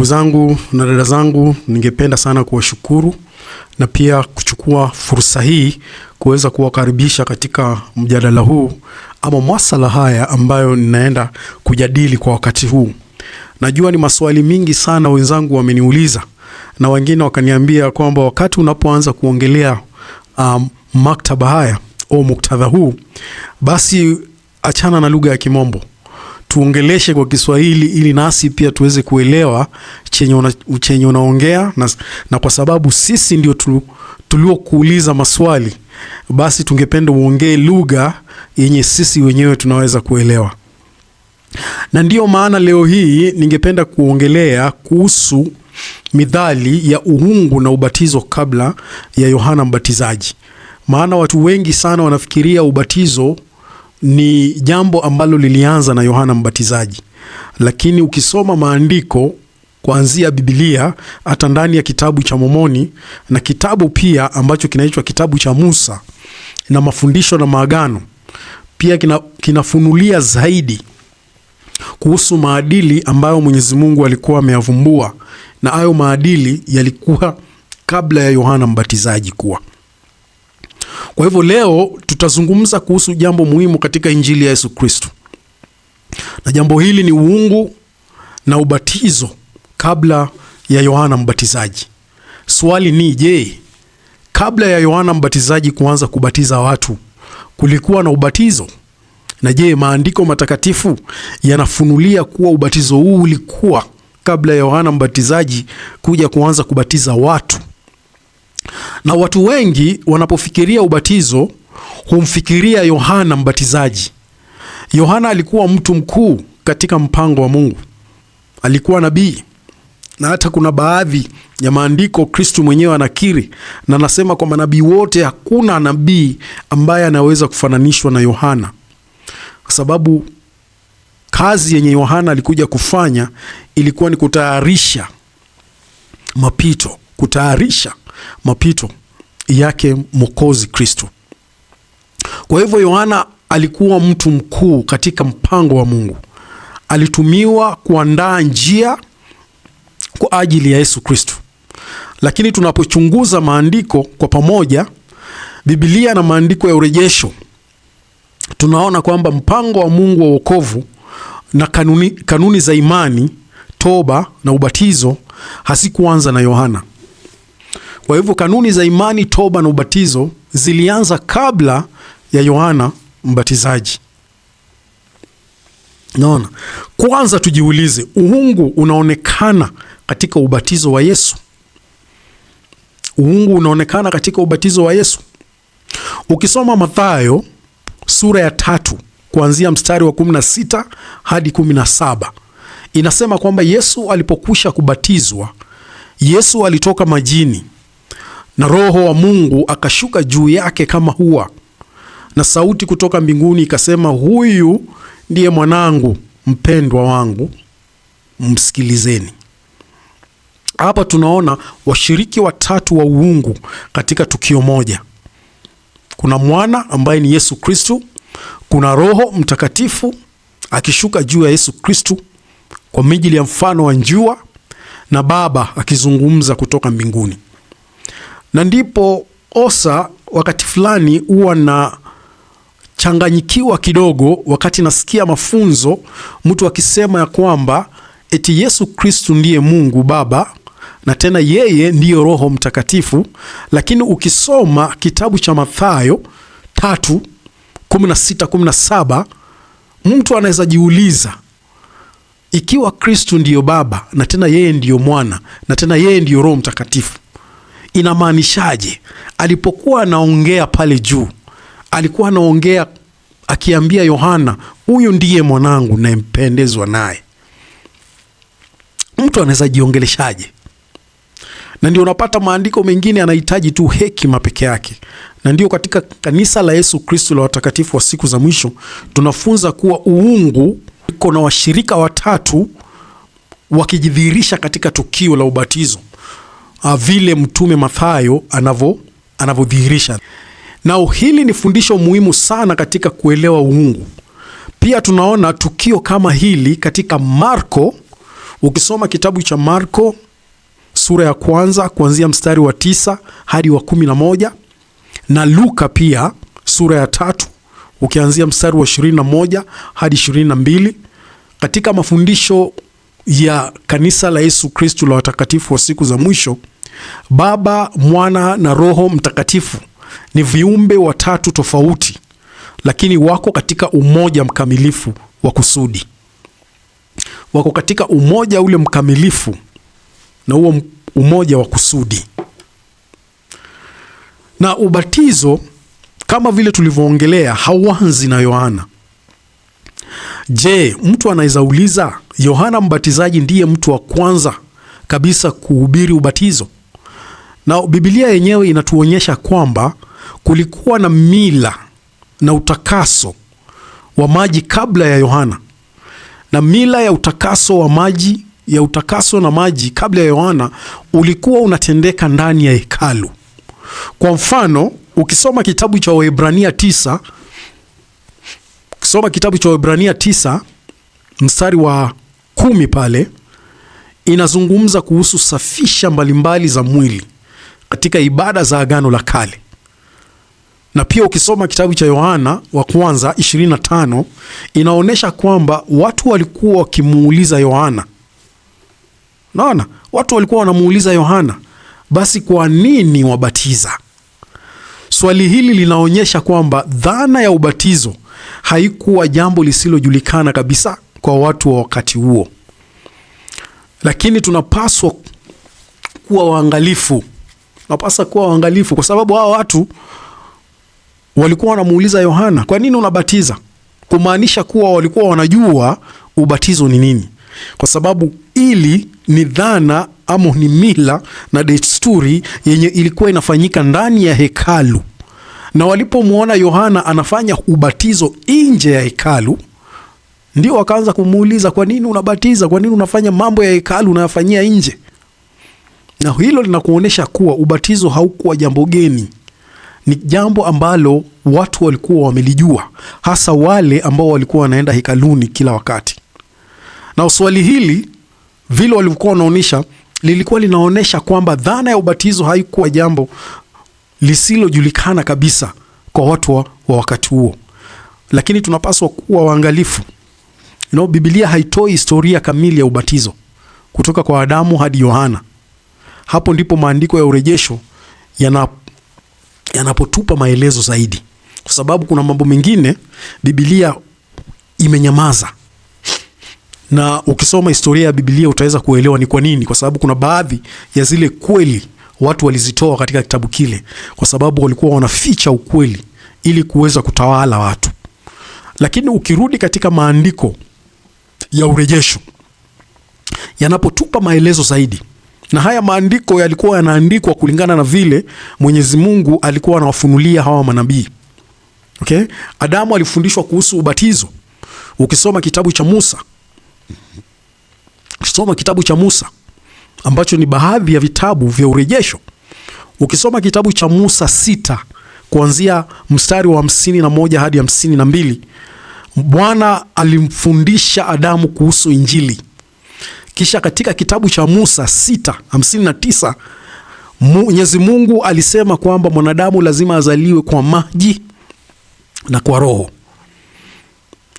Ndugu zangu na dada zangu, ningependa sana kuwashukuru na pia kuchukua fursa hii kuweza kuwakaribisha katika mjadala huu ama masala haya ambayo ninaenda kujadili kwa wakati huu. Najua ni maswali mingi sana wenzangu wameniuliza na wengine wakaniambia kwamba wakati unapoanza kuongelea maktaba haya au muktadha huu, basi achana na lugha ya Kimombo, tuongeleshe kwa Kiswahili ili nasi pia tuweze kuelewa chenye unaongea, na kwa sababu sisi ndio tuliokuuliza maswali, basi tungependa uongee lugha yenye sisi wenyewe tunaweza kuelewa. Na ndiyo maana leo hii ningependa kuongelea kuhusu mithali ya uungu na ubatizo kabla ya Yohana Mbatizaji. Maana watu wengi sana wanafikiria ubatizo ni jambo ambalo lilianza na Yohana Mbatizaji. Lakini ukisoma maandiko kuanzia Biblia, hata ndani ya kitabu cha Mormoni na kitabu pia ambacho kinaitwa kitabu cha Musa na mafundisho na maagano, pia kinafunulia zaidi kuhusu maadili ambayo Mwenyezi Mungu alikuwa ameyavumbua, na hayo maadili yalikuwa kabla ya Yohana Mbatizaji kuwa. Kwa hivyo leo tutazungumza kuhusu jambo muhimu katika Injili ya Yesu Kristo. Na jambo hili ni uungu na ubatizo kabla ya Yohana Mbatizaji. Swali ni je, kabla ya Yohana Mbatizaji kuanza kubatiza watu kulikuwa na ubatizo? Na je, maandiko matakatifu yanafunulia kuwa ubatizo huu ulikuwa kabla ya Yohana Mbatizaji kuja kuanza kubatiza watu? Na watu wengi wanapofikiria ubatizo humfikiria Yohana Mbatizaji. Yohana alikuwa mtu mkuu katika mpango wa Mungu. Alikuwa nabii. Na hata kuna baadhi ya maandiko Kristo mwenyewe anakiri na anasema kwa manabii wote hakuna nabii ambaye anaweza kufananishwa na Yohana. Kwa sababu kazi yenye Yohana alikuja kufanya ilikuwa ni kutayarisha mapito yake Mwokozi Kristo. Kwa hivyo Yohana alikuwa mtu mkuu katika mpango wa Mungu. Alitumiwa kuandaa njia kwa ajili ya Yesu Kristo. Lakini tunapochunguza maandiko kwa pamoja, Biblia na maandiko ya urejesho, tunaona kwamba mpango wa Mungu wa wokovu na kanuni za imani, toba na ubatizo hasikuanza na Yohana. Kwa hivyo kanuni za imani, toba na ubatizo zilianza kabla ya Yohana Mbatizaji. Naona. Kwanza tujiulize, uungu unaonekana katika ubatizo wa Yesu? Uungu unaonekana katika ubatizo wa Yesu. Ukisoma Mathayo sura ya 3 kuanzia mstari wa 16 hadi 17, inasema kwamba Yesu alipokwisha kubatizwa, Yesu alitoka majini na Roho wa Mungu akashuka juu yake kama hua, na sauti kutoka mbinguni ikasema, huyu ndiye mwanangu mpendwa wangu, msikilizeni. Hapa tunaona washiriki watatu wa uungu katika tukio moja. Kuna mwana ambaye ni Yesu Kristo, kuna Roho Mtakatifu akishuka juu ya Yesu Kristo kwa mijili ya mfano wa njua, na Baba akizungumza kutoka mbinguni. Na ndipo osa wakati fulani huwa na changanyikiwa kidogo wakati nasikia mafunzo mtu akisema ya kwamba eti Yesu Kristo ndiye Mungu Baba na tena yeye ndiyo Roho Mtakatifu. Lakini ukisoma kitabu cha Mathayo 3:16-17, mtu anaweza jiuliza, ikiwa Kristo ndiyo Baba na tena yeye ndiyo Mwana na tena yeye ndiyo Roho Mtakatifu, inamaanishaje? Alipokuwa anaongea pale juu, alikuwa anaongea akiambia Yohana, huyu ndiye mwanangu nayempendezwa naye. Mtu anaweza jiongeleshaje? Na ndio unapata maandiko mengine anahitaji tu hekima peke yake. Na ndio katika kanisa la Yesu Kristo la watakatifu wa siku za mwisho tunafunza kuwa uungu iko na washirika watatu wakijidhihirisha katika tukio la ubatizo, vile mtume Mathayo anavyodhihirisha. Na hili ni fundisho muhimu sana katika kuelewa uungu. Pia tunaona tukio kama hili katika Marko Ukisoma kitabu cha Marko sura ya kwanza kuanzia mstari wa 9 hadi wa 11, na Luka pia sura ya 3 ukianzia mstari wa 21 hadi 22, katika mafundisho ya kanisa la Yesu Kristo la watakatifu wa siku za mwisho, Baba, Mwana na Roho Mtakatifu ni viumbe watatu tofauti, lakini wako katika umoja mkamilifu wa kusudi. Wako katika umoja ule mkamilifu na huo umoja wa kusudi. Na ubatizo kama vile tulivyoongelea hauanzi na Yohana. Je, mtu anaweza uliza, Yohana Mbatizaji ndiye mtu wa kwanza kabisa kuhubiri ubatizo? Na Biblia yenyewe inatuonyesha kwamba kulikuwa na mila na utakaso wa maji kabla ya Yohana. Na mila ya utakaso wa maji, ya utakaso na maji kabla ya Yohana ulikuwa unatendeka ndani ya hekalu. Kwa mfano, ukisoma kitabu cha Waebrania 9, ukisoma kitabu cha Waebrania 9 mstari wa 10 pale inazungumza kuhusu safisha mbalimbali za mwili katika ibada za Agano la Kale. Na pia ukisoma kitabu cha Yohana wa kwanza 25 inaonyesha kwamba watu walikuwa wakimuuliza Yohana. Naona watu walikuwa wanamuuliza Yohana, basi kwa nini wabatiza? Swali hili linaonyesha kwamba dhana ya ubatizo haikuwa jambo lisilojulikana kabisa kwa watu wa wakati huo. Lakini tunapaswa kuwa waangalifu. Tunapaswa kuwa waangalifu kwa sababu hao watu walikuwa wanamuuliza Yohana, kwa nini unabatiza? Kumaanisha kuwa walikuwa wanajua ubatizo ni nini. Kwa sababu ili ni dhana ama ni mila na desturi yenye ilikuwa inafanyika ndani ya hekalu. Na walipomwona Yohana anafanya ubatizo nje ya hekalu, ndio wakaanza kumuuliza, kwa nini unabatiza? Kwa nini unafanya mambo ya hekalu unayofanyia nje? Na hilo linakuonyesha kuwa ubatizo haukuwa jambo geni. Ni jambo ambalo watu walikuwa wamelijua, hasa wale ambao walikuwa wanaenda hekaluni kila wakati. Na swali hili vile walikuwa wanaonyesha lilikuwa linaonyesha kwamba dhana ya ubatizo haikuwa jambo lisilojulikana kabisa kwa watu wa wakati huo. Lakini tunapaswa kuwa waangalifu. Biblia haitoi historia kamili ya ubatizo kutoka kwa Adamu hadi Yohana. Hapo ndipo maandiko ya urejesho yanapotupa maelezo zaidi, kwa sababu kuna mambo mengine Biblia imenyamaza. Na ukisoma historia ya Biblia utaweza kuelewa ni kwa nini. Kwa sababu kuna baadhi ya zile kweli watu walizitoa katika kitabu kile, kwa sababu walikuwa wanaficha ukweli ili kuweza kutawala watu. Lakini ukirudi katika maandiko ya urejesho yanapotupa maelezo zaidi, na haya maandiko yalikuwa yanaandikwa kulingana na vile Mwenyezi Mungu alikuwa anawafunulia hawa manabii. Okay? Adamu alifundishwa kuhusu ubatizo. Ukisoma kitabu cha Musa, ukisoma kitabu cha Musa ambacho ni baadhi ya vitabu vya urejesho, ukisoma kitabu cha Musa 6 kuanzia mstari wa 51 hadi 52, Bwana alimfundisha Adamu kuhusu Injili. Kisha katika kitabu cha Musa 6:59 Mwenyezi Mungu alisema kwamba mwanadamu lazima azaliwe kwa maji na kwa roho.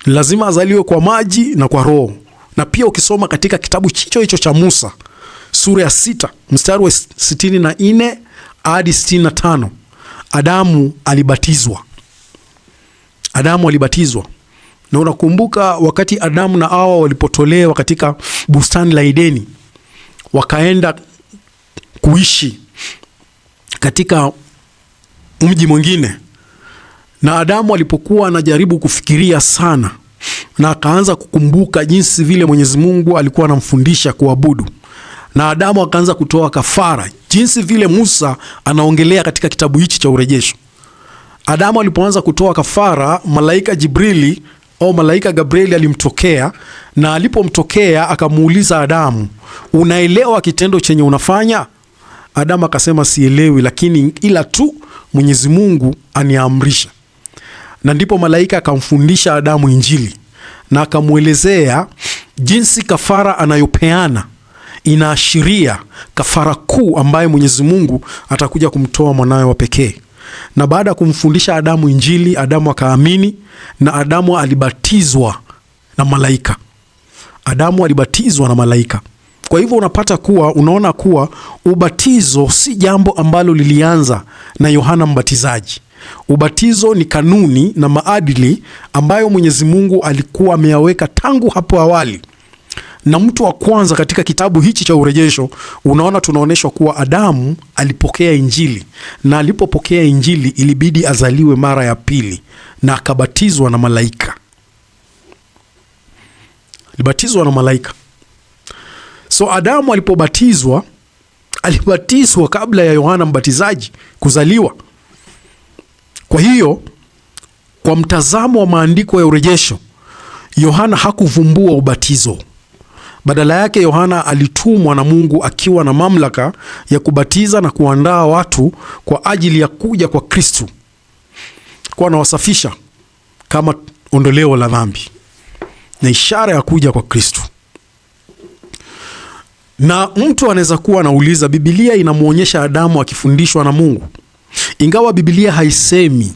Lazima azaliwe kwa maji na kwa roho. Na pia ukisoma katika kitabu hicho cha Musa sura ya 6 mstari wa 64 hadi 65, Adamu alibatizwa. Adamu alibatizwa. Na unakumbuka wakati Adamu na Hawa walipotolewa katika bustani la Edeni, wakaenda kuishi katika mji mwingine. Na Adamu alipokuwa anajaribu kufikiria sana, na akaanza kukumbuka jinsi vile Mwenyezi Mungu alikuwa anamfundisha kuabudu, na Adamu akaanza kutoa kafara, jinsi vile Musa anaongelea katika kitabu hichi cha urejesho. Adamu alipoanza kutoa kafara, malaika Jibrili au malaika Gabrieli alimtokea, na alipomtokea akamuuliza Adamu, unaelewa kitendo chenye unafanya? Adamu akasema sielewi, lakini ila tu Mwenyezi Mungu aniamrisha. Na ndipo malaika akamfundisha Adamu Injili na akamuelezea jinsi kafara anayopeana inaashiria kafara kuu ambaye Mwenyezi Mungu atakuja kumtoa mwanawe wa pekee. Na baada ya kumfundisha Adamu Injili, Adamu akaamini na Adamu alibatizwa na malaika. Adamu alibatizwa na malaika. Kwa hivyo unaona kuwa ubatizo si jambo ambalo lilianza na Yohana Mbatizaji. Ubatizo ni kanuni na maadili ambayo Mwenyezi Mungu alikuwa ameyaweka tangu hapo awali. Na mtu wa kwanza katika kitabu hichi cha Urejesho, tunaonyeshwa kuwa Adamu alipokea Injili, na alipopokea Injili ilibidi azaliwe mara ya pili na akabatizwa na malaika. Alibatizwa na malaika. So Adamu alipobatizwa, alibatizwa kabla ya Yohana Mbatizaji kuzaliwa. Kwa hiyo, kwa mtazamo wa maandiko ya Urejesho, Yohana hakuvumbua ubatizo. Badala yake Yohana alitumwa na Mungu akiwa na mamlaka ya kubatiza na kuandaa watu kwa ajili ya kuja kwa Kristo, kwa anawasafisha kama ondoleo la dhambi na ishara ya kuja kwa Kristo. Na mtu anaweza kuwa anauliza, Biblia inamuonyesha Adamu akifundishwa na Mungu. Ingawa Biblia haisemi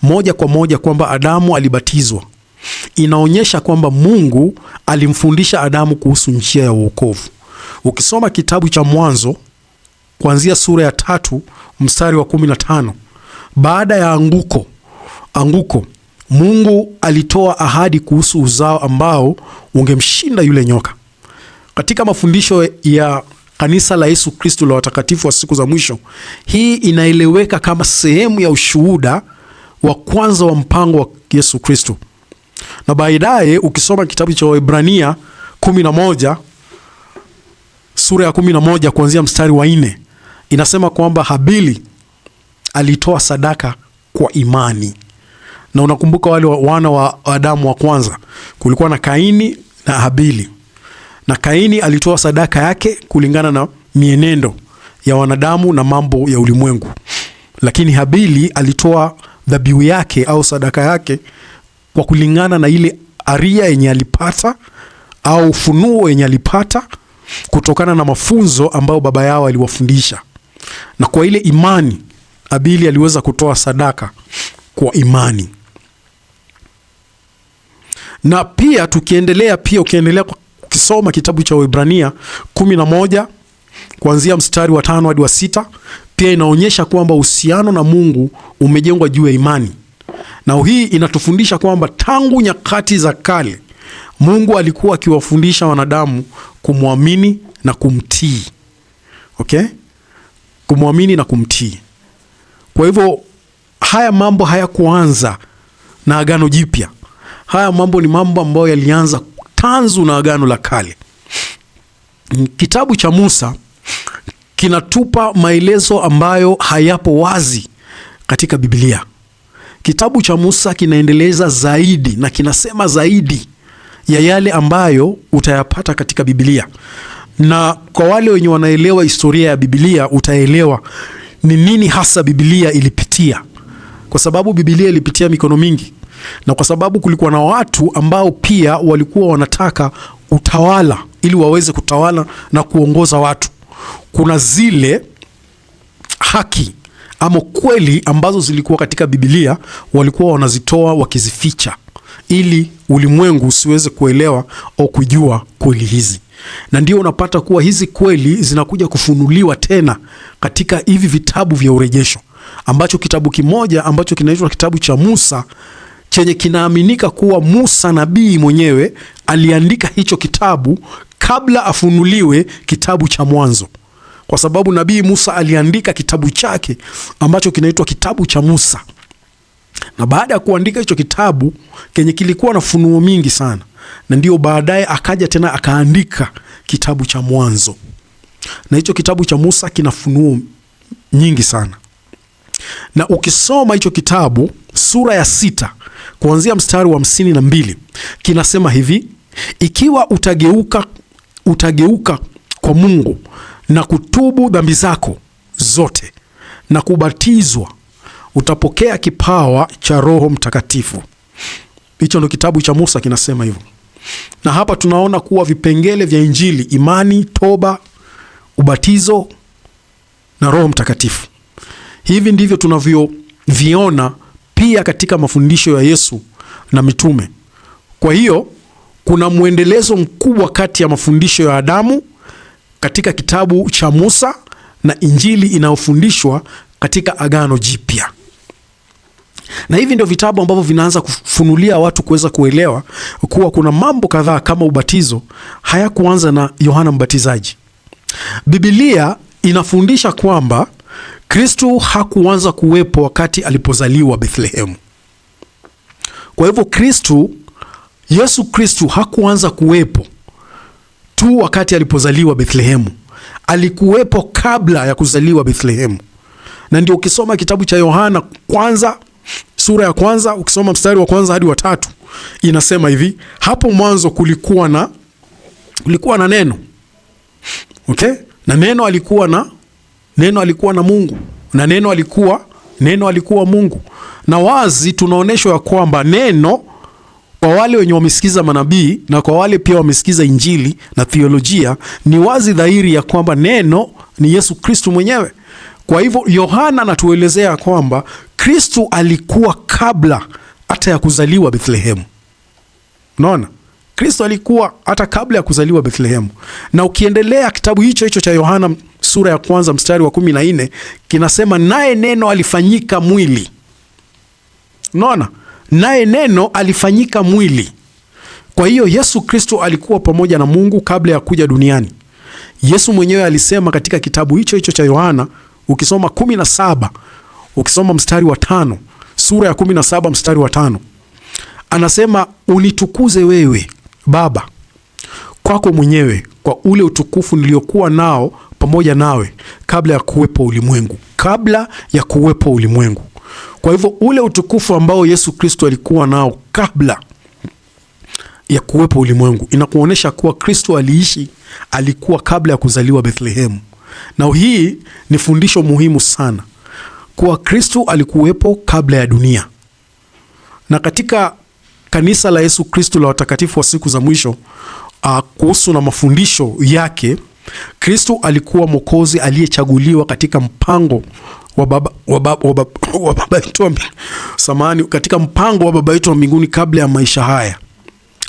moja kwa moja kwamba Adamu alibatizwa, inaonyesha kwamba Mungu alimfundisha Adamu kuhusu njia ya wokovu. Ukisoma kitabu cha Mwanzo kuanzia sura ya 3 mstari wa 15, baada ya anguko Mungu alitoa ahadi kuhusu uzao ambao ungemshinda yule nyoka. Katika mafundisho ya kanisa la Yesu Kristo la watakatifu wa siku za mwisho, hii inaeleweka kama sehemu ya ushuhuda wa kwanza wa mpango wa Yesu Kristo. Na baadaye ukisoma kitabu cha Waebrania 11 sura ya 11 kuanzia mstari wa 4, inasema kwamba Habili alitoa sadaka kwa imani. Na unakumbuka wale wana wa Adamu wa kwanza, kulikuwa na Kaini na Habili. Na Kaini alitoa sadaka yake kulingana na mienendo ya wanadamu na mambo ya ulimwengu, lakini Habili alitoa dhabihu yake au sadaka yake kwa kulingana na ile aria yenye alipata au funuo yenye alipata kutokana na mafunzo ambayo baba yao aliwafundisha. Na kwa ile imani Habili aliweza kutoa sadaka kwa imani. Na pia ukiendelea ukisoma kitabu cha Waebrania 11 kuanzia mstari wa 5 hadi wa 6, pia inaonyesha kwamba uhusiano na Mungu umejengwa juu ya imani. Na hii inatufundisha kwamba tangu nyakati za kale Mungu alikuwa akiwafundisha wanadamu kumwamini na kumtii. Okay? Kumwamini na kumtii. Kwa hivyo haya mambo hayakuanza na Agano Jipya. Haya mambo ni mambo ambayo yalianza tanzu na Agano la Kale. Kitabu cha Musa kinatupa maelezo ambayo hayapo wazi katika Biblia. Kitabu cha Musa kinaendeleza zaidi na kinasema zaidi ya yale ambayo utayapata katika Biblia. Na kwa wale wenye wanaelewa historia ya Biblia, utaelewa ni nini hasa Biblia ilipitia. Kwa sababu Biblia ilipitia mikono mingi, na kwa sababu kulikuwa na watu ambao pia walikuwa wanataka utawala ili waweze kutawala na kuongoza watu. Kuna zile haki ama kweli ambazo zilikuwa katika Biblia walikuwa wanazitoa wakizificha ili ulimwengu usiweze kuelewa au kujua kweli hizi. Na ndio unapata kuwa hizi kweli zinakuja kufunuliwa tena katika hivi vitabu vya Urejesho, ambacho kitabu kimoja ambacho kinaitwa kitabu cha Musa, chenye kinaaminika kuwa Musa nabii mwenyewe aliandika hicho kitabu kabla afunuliwe kitabu cha Mwanzo. Kwa sababu nabii Musa aliandika kitabu chake ambacho kinaitwa kitabu cha Musa. Na baada ya kuandika hicho kitabu kenye kilikuwa na funuo mingi sana, na ndio baadaye akaja tena akaandika kitabu cha Mwanzo. Na hicho kitabu cha Musa kina funuo nyingi sana. Na ukisoma hicho kitabu sura ya 6 kuanzia mstari wa 52 kinasema hivi: ikiwa utageuka kwa Mungu na kutubu dhambi zako zote na kubatizwa, utapokea kipawa cha Roho Mtakatifu. Hicho ndo kitabu cha Musa kinasema hivyo. Na hapa tunaona kuwa vipengele vya Injili: imani, toba, ubatizo na Roho Mtakatifu. Hivi ndivyo tunavyoviona pia katika mafundisho ya Yesu na mitume. Kwa hiyo kuna mwendelezo mkubwa kati ya mafundisho ya Adamu katika kitabu cha Musa na Injili inayofundishwa katika Agano Jipya. Na hivi ndio vitabu ambavyo vinaanza kufunulia watu kuweza kuelewa kuwa kuna mambo kadhaa kama ubatizo hayakuanza na Yohana Mbatizaji. Biblia inafundisha kwamba Kristo hakuanza kuwepo wakati alipozaliwa Bethlehemu. Kwa hivyo Yesu Kristo hakuanza kuwepo tu wakati alipozaliwa Bethlehemu. Alikuwepo kabla ya kuzaliwa Bethlehemu. Na ndio ukisoma kitabu cha Yohana kwanza, sura ya kwanza, ukisoma mstari wa kwanza hadi wa 3, inasema hivi: hapo mwanzo kulikuwa na neno. Okay? Na neno alikuwa na Mungu. Na neno alikuwa Mungu. Na wazi tunaoneshwa ya kwamba neno, kwa wale wenye wamesikiza manabii na kwa wale pia wamesikiza Injili na theolojia, ni wazi dhahiri ya kwamba neno ni Yesu Kristo mwenyewe. Kwa hivyo Yohana anatuelezea kwamba Kristo alikuwa kabla hata ya kuzaliwa Bethlehemu. Unaona? Kristo alikuwa hata kabla ya kuzaliwa Bethlehemu. Na ukiendelea kitabu hicho cha Yohana sura ya kwanza mstari wa 14 kinasema, naye neno alifanyika mwili. Unaona? Naye neno alifanyika mwili. Kwa hiyo Yesu Kristo alikuwa pamoja na Mungu kabla ya kuja duniani. Yesu mwenyewe alisema katika kitabu hicho cha Yohana, ukisoma 17, ukisoma mstari wa 5, sura ya 17 mstari wa 5, anasema, unitukuze wewe Baba kwako mwenyewe kwa ule utukufu niliokuwa nao pamoja nawe kabla ya kuwepo ulimwengu. Kwa hivyo ule utukufu ambao Yesu Kristo alikuwa nao kabla ya kuwepo ulimwengu inakuonesha kuwa Kristo alikuwa kabla ya kuzaliwa Bethlehemu. Na hii ni fundisho muhimu sana, kuwa Kristo alikuwepo kabla ya dunia. Na katika kanisa la Yesu Kristo la watakatifu wa siku za mwisho, kuhusu na mafundisho yake, Kristo alikuwa Mwokozi aliyechaguliwa katika mpango wa Baba yetu wa mbinguni kabla ya maisha haya.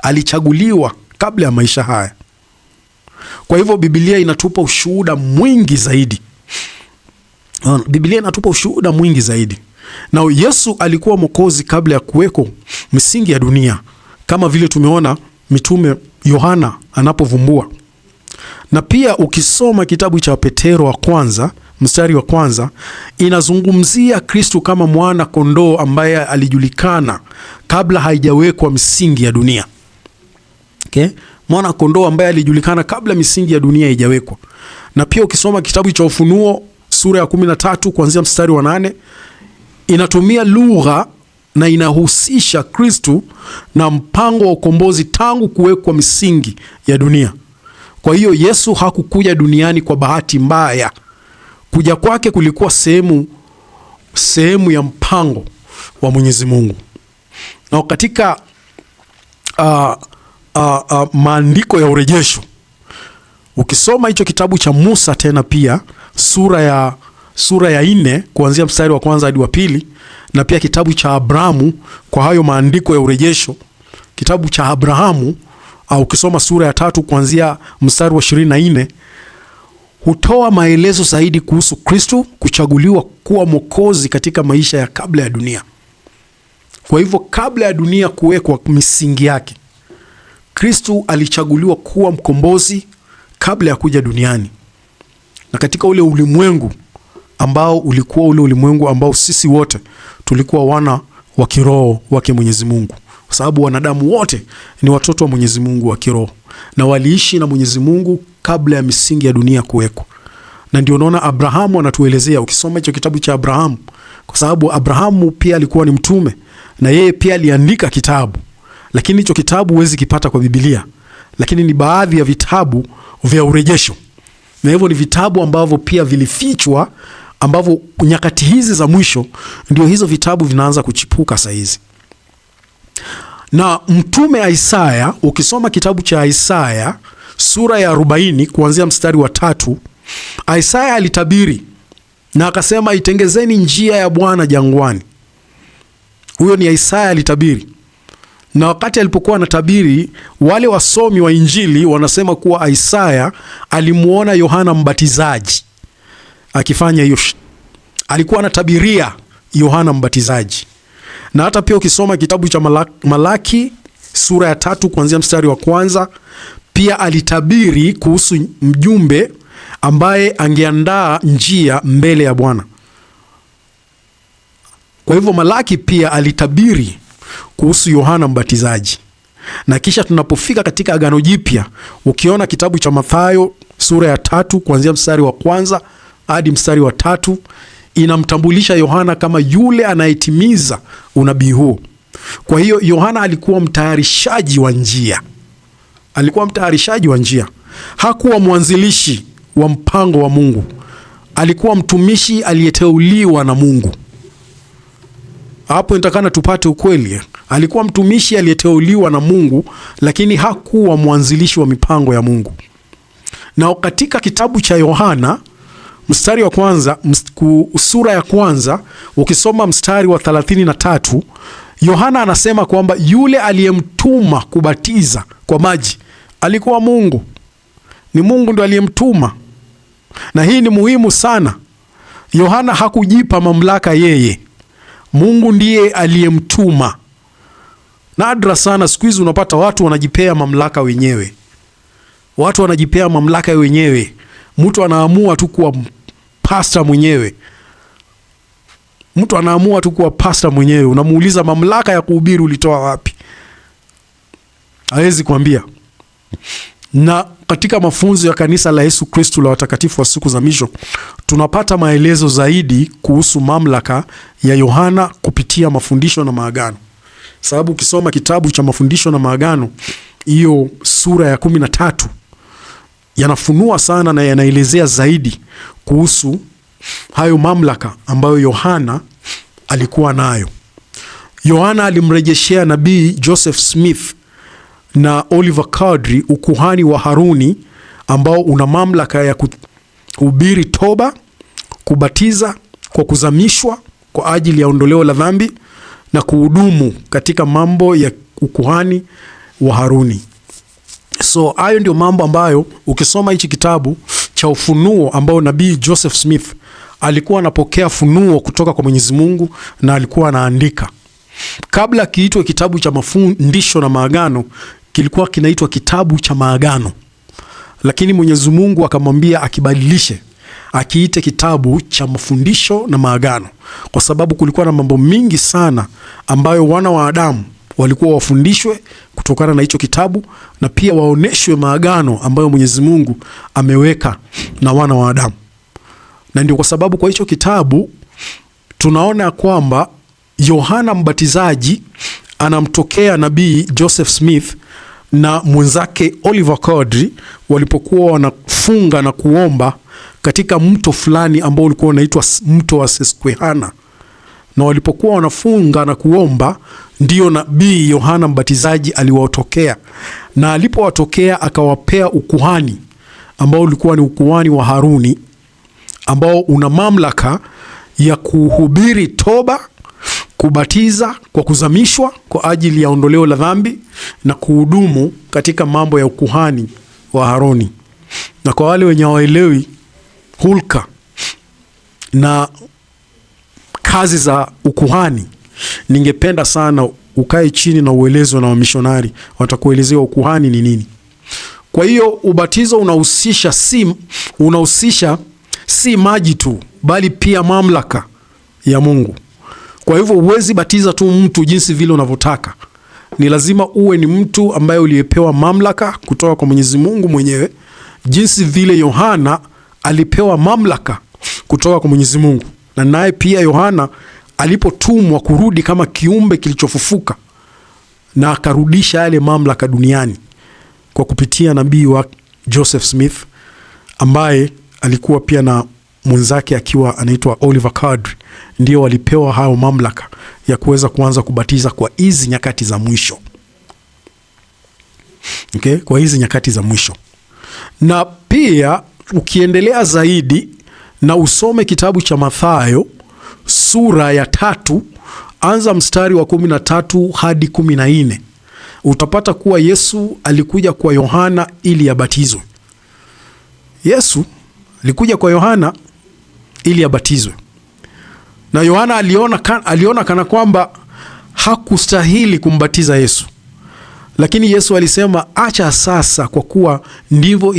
Alichaguliwa kabla ya maisha haya. Kwa hivyo Biblia inatupa ushuhuda mwingi zaidi. Na Yesu alikuwa Mwokozi kabla ya kuweko misingi ya dunia, kama vile tumeona mitume Yohana anapovumbua. Na pia ukisoma kitabu cha Petero wa kwanza mstari wa 1, inazungumzia Kristo kama mwana kondoo ambaye alijulikana kabla haijawekwa misingi ya dunia. Okay? Mwana kondoo ambaye alijulikana kabla misingi ya dunia haijawekwa. Na pia ukisoma kitabu cha Ufunuo sura ya 13 kuanzia mstari wa 8, inatumia lugha na inahusisha Kristo na mpango wa ukombozi tangu kuwekwa misingi ya dunia. Kwa hiyo Yesu hakukuja duniani kwa bahati mbaya. Kuja kwake kulikuwa sehemu ya mpango wa Mwenyezi Mungu. Na katika maandiko ya urejesho, ukisoma hicho kitabu cha Musa tena pia sura ya 4 kuanzia mstari wa 1 hadi wa 2, na pia kitabu cha Abrahamu, kwa hayo maandiko ya urejesho, kitabu cha Abrahamu au ukisoma sura ya 3 kuanzia mstari wa 24, hutoa maelezo zaidi kuhusu Kristo kuchaguliwa kuwa Mwokozi katika maisha ya kabla ya dunia. Kwa hivyo kabla ya dunia kuwekwa misingi yake, Kristo alichaguliwa kuwa mkombozi kabla ya kuja duniani. Na katika ule ulimwengu ambao ulikuwa ule ulimwengu ambao sisi wote tulikuwa wana wa kiroho wake Mwenyezi Mungu, kwa sababu wanadamu wote ni watoto wa Mwenyezi Mungu wa kiroho na waliishi na Mwenyezi Mungu kabla ya misingi ya dunia kuwekwa. Na ndio unaona Abrahamu anatuelezea, ukisoma hicho kitabu cha Abrahamu, kwa sababu Abrahamu pia alikuwa ni mtume na yeye pia aliandika kitabu, lakini hicho kitabu huwezi kipata kwa Biblia, lakini ni baadhi ya vitabu vya urejesho. Na hivyo ni vitabu ambavyo pia vilifichwa, ambavyo nyakati hizi za mwisho ndio hizo vitabu vinaanza kuchipuka saa hizi. Na mtume Isaya, ukisoma kitabu cha Isaya sura ya 40 kuanzia mstari wa 3, Isaya alitabiri na akasema, itengezeni njia ya Bwana jangwani. Huyo ni Isaya alitabiri. Na wakati alipokuwa anatabiri, wale wasomi wa Injili wanasema kuwa Isaya alimuona Yohana Mbatizaji akifanya hiyo. Alikuwa anatabiria Yohana Mbatizaji. Na hata pia ukisoma kitabu cha Malaki sura ya 3 kuanzia mstari wa 1, pia alitabiri kuhusu mjumbe ambaye angeandaa njia mbele ya Bwana. Kwa hivyo Malaki pia alitabiri kuhusu Yohana Mbatizaji. Na kisha tunapofika katika Agano Jipya, ukiona kitabu cha Mathayo sura ya 3 kuanzia mstari wa 1 hadi mstari wa 3, inamtambulisha Yohana kama yule anayetimiza unabii huo. Kwa hiyo Yohana alikuwa mtayarishaji wa njia. Alikuwa mtayarishaji wa njia. Hakuwa mwanzilishi wa mpango wa Mungu. Alikuwa mtumishi aliyeteuliwa na Mungu. Hapo nitakana tupate ukweli. Alikuwa mtumishi aliyeteuliwa na Mungu, lakini hakuwa mwanzilishi wa mipango ya Mungu. Na katika kitabu cha Yohana mstari wa kwanza, sura ya 1, ukisoma mstari wa 33, Yohana anasema kwamba yule aliyemtuma kubatiza kwa maji alikuwa Mungu. Ni Mungu ndo aliyemtuma. Na hii ni muhimu sana. Yohana hakujipa mamlaka yeye. Mungu ndiye aliyemtuma. Nadra sana siku hizi unapata watu wanajipea mamlaka wenyewe. Watu wanajipea mamlaka wenyewe. Mtu anaamua tu kuwa pastor mwenyewe. Mtu anaamua tu kuwa pastor mwenyewe. Unamuuliza mamlaka ya kuhubiri ulitoa wapi? Hawezi kuambia. Na katika mafunzo ya kanisa la Yesu Kristo la watakatifu wa siku za mwisho, tunapata maelezo zaidi kuhusu mamlaka ya Yohana kupitia mafundisho na maagano. Sababu ukisoma kitabu cha mafundisho na maagano, hiyo sura ya 13, yanafunua sana na yanaelezea zaidi kuhusu hayo mamlaka ambayo Yohana alikuwa nayo. Yohana alimrejeshea nabii Joseph Smith na Oliver Cowdery ukuhani wa Haruni ambao una mamlaka ya kuhubiri toba, kubatiza kwa kuzamishwa kwa ajili ya ondoleo la dhambi na kuhudumu katika mambo ya ukuhani wa Haruni. So hayo ndio mambo ambayo ukisoma hichi kitabu cha Ufunuo ambao nabii Joseph Smith alikuwa anapokea funuo kutoka kwa Mwenyezi Mungu na alikuwa anaandika. Kabla kiitwe kitabu cha mafundisho na maagano, kilikuwa kinaitwa kitabu cha maagano. Lakini Mwenyezi Mungu akamwambia akibadilishe, akiite kitabu cha mafundisho na maagano, kwa sababu kulikuwa na mambo mingi sana ambayo wana wa Adamu walikuwa wafundishwe kutokana na hicho kitabu, na pia waoneshwe maagano ambayo Mwenyezi Mungu ameweka na wana wa Adamu. Na ndio kwa sababu kwa hicho kitabu tunaona kwamba Yohana Mbatizaji anamtokea nabii Joseph Smith na mwenzake Oliver Cowdery walipokuwa wanafunga na kuomba katika mto fulani ambao ulikuwa unaitwa mto wa Susquehanna. Na walipokuwa wanafunga na kuomba, ndio nabii Yohana Mbatizaji aliwatokea. Na alipowatokea akawapea ukuhani ambao ulikuwa ni ukuhani wa Haruni, ambao una mamlaka ya kuhubiri toba, kubatiza kwa kuzamishwa kwa ajili ya ondoleo la dhambi na kuhudumu katika mambo ya ukuhani wa Haruni. Na kwa wale wenye hawaelewi hulka na kazi za ukuhani, ningependa sana ukae chini na uelezwe na wamishonari, watakuelezea ukuhani ni nini. Kwa hiyo ubatizo unahusisha si maji tu, bali pia mamlaka ya Mungu. Kwa hivyo huwezi batiza tu mtu jinsi vile unavyotaka. Ni lazima uwe ni mtu ambaye uliyepewa mamlaka kutoka kwa Mwenyezi Mungu mwenyewe, jinsi vile Yohana alipewa mamlaka kutoka kwa Mwenyezi Mungu. Na naye pia Yohana alipotumwa kurudi kama kiumbe kilichofufuka, na akarudisha yale mamlaka duniani kwa kupitia nabii wa Joseph Smith ambaye alikuwa pia na mwenzake akiwa anaitwa Oliver Cowdery, ndio walipewa hayo mamlaka ya kuweza kuanza kubatiza kwa hizi nyakati za mwisho. Okay? Kwa hizi nyakati za mwisho. Na pia ukiendelea zaidi na usome kitabu cha Mathayo sura ya 3, anza mstari wa 13 hadi 14, utapata kuwa Yesu alikuja kwa Yohana ili abatizwe. Yesu alikuja kwa Yohana ili abatizwe. Na Yohana aliona kana kwamba hakustahili kumbatiza Yesu. Lakini Yesu alisema, acha sasa, kwa kuwa ndivyo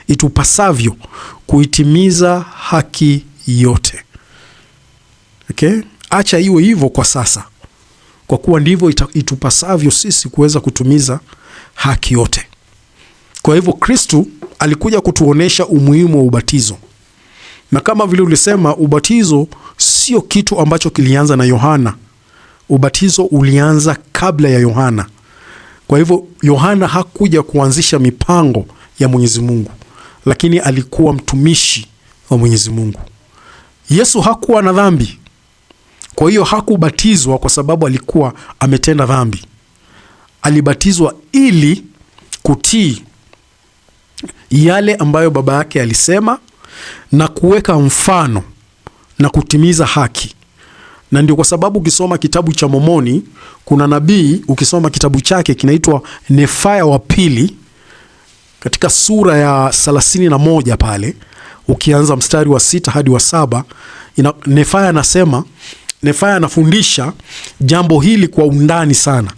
itupasavyo kuitimiza haki yote. Okay? Acha iwe hivyo kwa sasa, kwa kuwa ndivyo itupasavyo sisi kuweza kutumiza haki yote. Kwa hivyo Kristo alikuja kutuonesha umuhimu wa ubatizo. Na kama vile ulisema, ubatizo sio kitu ambacho kilianza na Yohana. Ubatizo ulianza kabla ya Yohana. Kwa hivyo Yohana hakuja kuanzisha mipango ya Mwenyezi Mungu, lakini alikuwa mtumishi wa Mwenyezi Mungu. Yesu hakuwa na dhambi. Kwa hiyo hakubatizwa kwa sababu alikuwa ametenda dhambi. Alibatizwa ili kutii yale ambayo baba yake alisema na kuweka mfano na kutimiza haki. Na ndio kwa sababu ukisoma kitabu cha Mormoni, kuna nabii, ukisoma kitabu chake kinaitwa Nefaya wa pili, katika sura ya 31 pale, ukianza mstari wa 6 hadi wa 7, Nefaya anafundisha jambo hili kwa undani sana.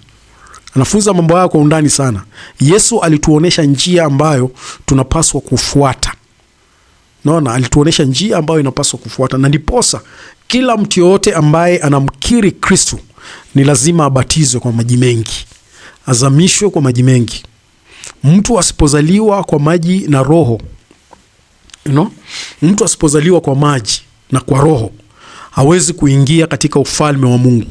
Anafunza mambo haya kwa undani sana. Yesu alituonesha njia ambayo tunapaswa kufuata. Naona alituonesha njia ambayo inapaswa kufuata, na ndiposa kila mtu yote ambaye anamkiri Kristo ni lazima abatizwe kwa maji mengi, azamishwe kwa maji mengi. Mtu asipozaliwa kwa maji na roho, mtu asipozaliwa kwa maji na kwa roho, hawezi kuingia katika ufalme wa Mungu.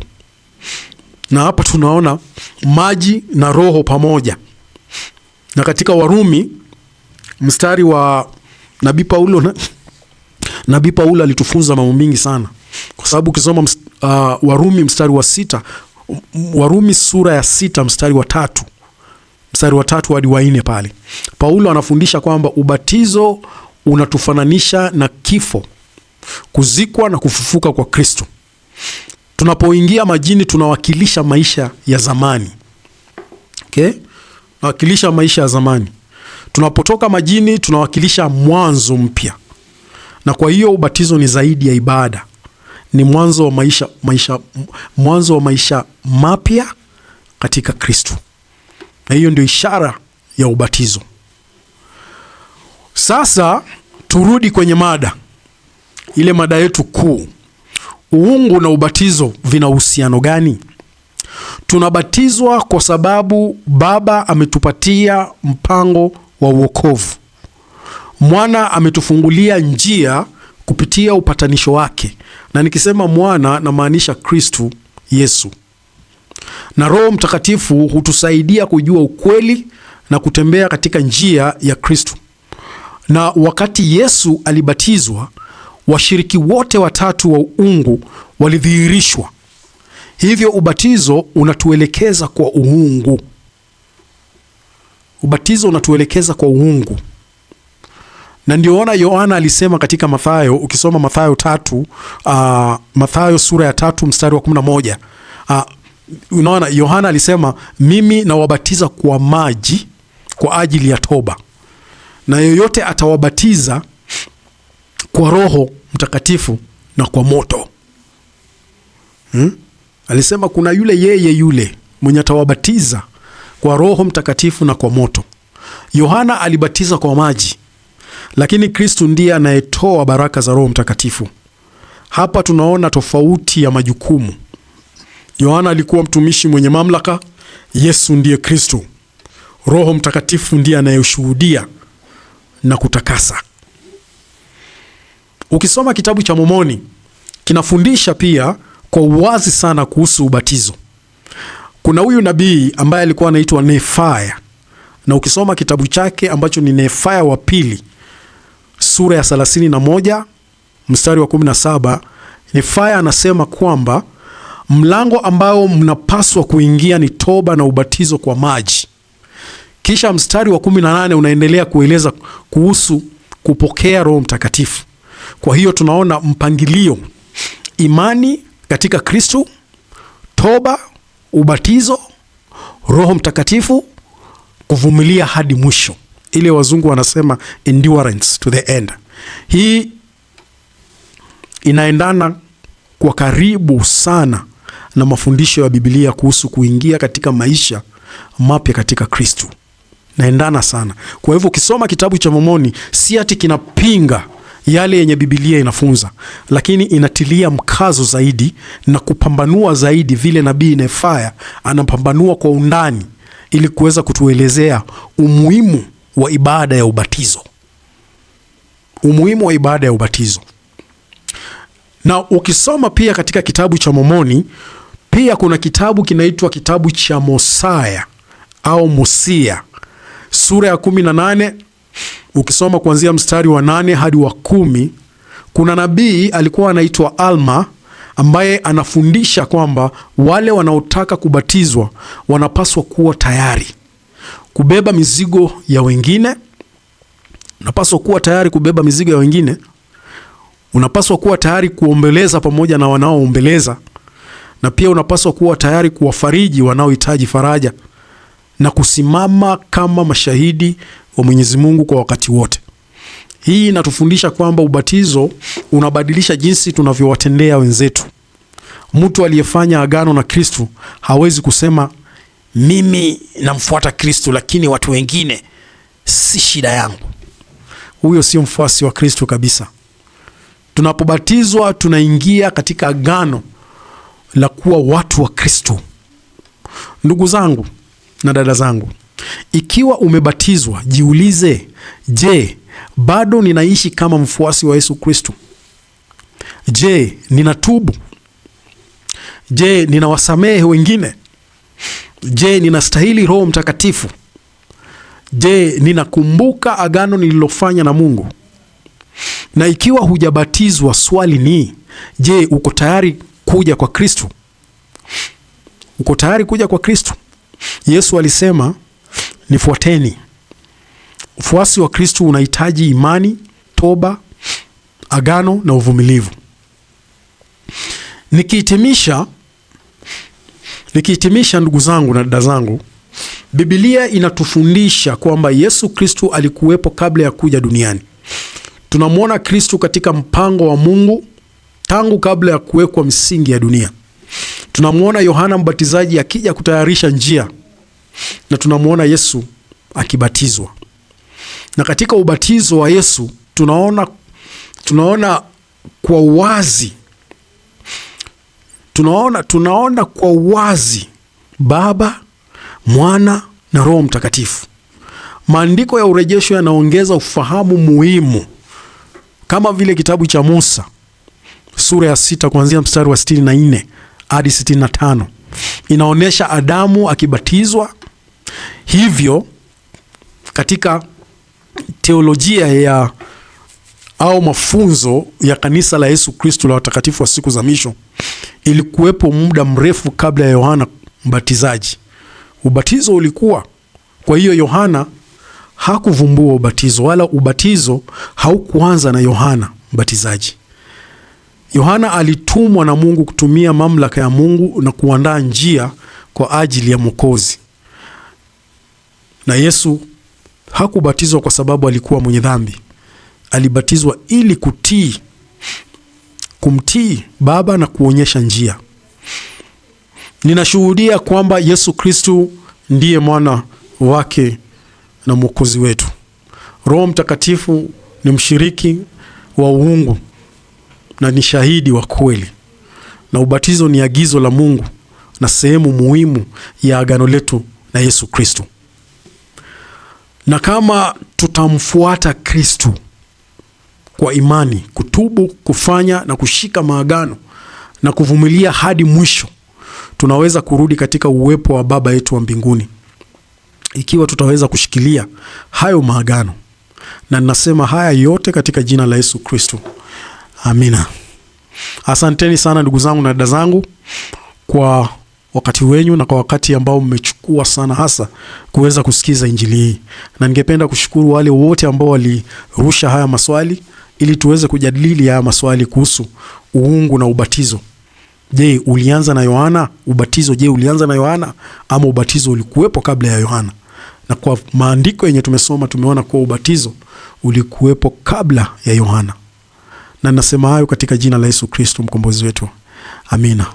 Na hapa tunaona maji na roho pamoja. Na katika Warumi mstari wa Nabii Paulo alitufunza mambo mingi sana, kwa sababu ukisoma Warumi mstari wa 6, Warumi sura ya 6 mstari wa 3 hadi wa 4 pale, Paulo anafundisha kwamba ubatizo unatufananisha na kifo, kuzikwa na kufufuka kwa Kristo. Tunapoingia majini tunawakilisha maisha ya zamani. Okay? Tunawakilisha maisha ya zamani. Tunapotoka majini tunawakilisha mwanzo mpya. Na kwa hiyo ubatizo ni zaidi ya ibada. Ni mwanzo wa maisha mapya katika Kristo. Na hiyo ndio ishara ya ubatizo. Sasa turudi kwenye ile mada yetu kuu. Uungu na ubatizo vina uhusiano gani? Tunabatizwa kwa sababu Baba ametupatia mpango wa wokovu. Mwana ametufungulia njia kupitia upatanisho wake. Na nikisema mwana namaanisha Kristo Yesu. Na Roho Mtakatifu hutusaidia kujua ukweli na kutembea katika njia ya Kristo. Na wakati Yesu alibatizwa, washiriki wote watatu wa uungu walidhihirishwa. Hivyo ubatizo unatuelekeza kwa uungu. Ubatizo unatuelekeza kwa uungu. Na ndio ona Yohana alisema katika Mathayo, ukisoma Mathayo sura ya 3 mstari wa 11. Unaona Yohana alisema, mimi nawabatiza kwa maji kwa ajili ya toba, na yoyote atawabatiza kwa Roho Mtakatifu na kwa moto. Alisema kuna yule mwenye atawabatiza kwa Roho Mtakatifu na kwa moto. Yohana alibatiza kwa maji, lakini Kristo ndiye anayetoa baraka za Roho Mtakatifu. Hapa tunaona tofauti ya majukumu. Yohana alikuwa mtumishi mwenye mamlaka, Yesu ndiye Kristo. Roho Mtakatifu ndiye anayeshuhudia na kutakasa. Ukisoma kitabu cha Mormoni kinafundisha pia kwa uwazi sana kuhusu ubatizo. Kuna huyu nabii ambaye alikuwa anaitwa Nefaya, na ukisoma kitabu chake ambacho ni Nefaya wa pili sura ya 31 mstari wa 17, Nefaya anasema kwamba mlango ambao mnapaswa kuingia ni toba na ubatizo kwa maji. Kisha mstari wa 18 unaendelea kueleza kuhusu kupokea Roho Mtakatifu. Kwa hiyo tunaona mpangilio: imani katika Kristo, toba, ubatizo, Roho Mtakatifu, kuvumilia hadi mwisho. Ile wazungu wanasema endurance to the end. Hii inaendana kwa karibu sana na mafundisho ya Biblia kuhusu kuingia katika maisha mapya katika Kristo. Naendana sana. Kwa hivyo ukisoma kitabu cha Mormoni, si ati kinapinga yale yenye Biblia inafunza, lakini inatilia mkazo zaidi na kupambanua zaidi vile nabii Nehemia anapambanua kwa undani ili kuweza kutuelezea umuhimu wa ibada ya ubatizo. Umuhimu wa ibada ya ubatizo. Na ukisoma pia katika kitabu cha Mormoni, pia kuna kitabu kinaitwa kitabu cha Mosiah au Mosia, sura ya 18. Ukisoma kuanzia mstari wa 8 hadi wa 10, kuna nabii alikuwa anaitwa Alma ambaye anafundisha kwamba wale wanaotaka kubatizwa wanapaswa kuwa tayari kubeba mizigo ya wengine. Unapaswa kuwa tayari kubeba mizigo ya wengine. Unapaswa kuwa tayari kuombeleza pamoja na wanaoombeleza, na pia unapaswa kuwa tayari kuwafariji wanaohitaji faraja na kusimama kama mashahidi wa Mwenyezi Mungu kwa wakati wote. Hii inatufundisha kwamba ubatizo unabadilisha jinsi tunavyowatendea wenzetu. Mtu aliyefanya agano na Kristo hawezi kusema mimi namfuata Kristo lakini watu wengine si shida yangu. Huyo sio mfuasi wa Kristo kabisa. Tunapobatizwa tunaingia katika agano la kuwa watu wa Kristo. Ndugu zangu na dada zangu, ikiwa umebatizwa, jiulize, je, bado ninaishi kama mfuasi wa Yesu Kristo? Je, ninatubu? Je, ninawasamehe wengine? Je, ninastahili Roho Mtakatifu? Je, ninakumbuka agano nililofanya na Mungu? Na ikiwa hujabatizwa, swali ni, je, uko tayari kuja kwa Kristo? Uko tayari kuja kwa Kristo? Yesu alisema, nifuateni. Ufuasi wa Kristo unahitaji imani, toba, agano na uvumilivu. Nikihitimisha ndugu zangu na dada zangu, Biblia inatufundisha kwamba Yesu Kristo alikuwepo kabla ya kuja duniani. Tunamwona Kristo katika mpango wa Mungu tangu kabla ya kuwekwa misingi ya dunia. Tunamwona Yohana Mbatizaji akija kutayarisha njia, na tunamwona Yesu akibatizwa. Na katika ubatizo wa Yesu tunaona kwa wazi kwa wazi Baba, Mwana na Roho Mtakatifu. Maandiko ya urejesho yanaongeza ufahamu muhimu, kama vile kitabu cha Musa sura ya 6 kuanzia mstari wa 64 hadi 65 inaonyesha Adamu akibatizwa. Hivyo katika teolojia au mafunzo ya kanisa la Yesu Kristo la watakatifu wa siku za mwisho, ilikuwepo muda mrefu kabla ya Yohana Mbatizaji. Ubatizo ulikuwa. Kwa hiyo Yohana hakuvumbua ubatizo, wala ubatizo haukuanza na Yohana Mbatizaji. Yohana alitumwa na Mungu kutumia mamlaka ya Mungu na kuandaa njia kwa ajili ya Mwokozi. Na Yesu hakubatizwa kwa sababu alikuwa mwenye dhambi. Alibatizwa ili kumtii Baba na kuonyesha njia. Ninashuhudia kwamba Yesu Kristo ndiye mwana wake na Mwokozi wetu. Roho Mtakatifu ni mshiriki wa uungu na ni shahidi wa kweli. Na ubatizo ni agizo la Mungu na sehemu muhimu ya agano letu na Yesu Kristo. Na kama tutamfuata Kristo kwa imani, kutubu, kufanya na kushika maagano na kuvumilia hadi mwisho, tunaweza kurudi katika uwepo wa Baba yetu wa mbinguni, ikiwa tutaweza kushikilia hayo maagano. Na ninasema haya yote katika jina la Yesu Kristo. Amina. Asanteni sana ndugu zangu na dada zangu kwa wakati wenyu na kwa wakati ambao mmechukua sana hasa kuweza kusikiza injili hii. Na ningependa kushukuru wale wote ambao walirusha haya maswali ili tuweze kujadili haya maswali kuhusu uungu na ubatizo. Je, ulianza na Yohana? Ubatizo je, ulianza na Yohana ama ubatizo ulikuwepo kabla ya Yohana? Na kwa maandiko yenye tumesoma tumeona kuwa ubatizo ulikuwepo kabla ya Yohana. Na nasema hayo katika jina la Yesu Kristo mkombozi wetu. Amina.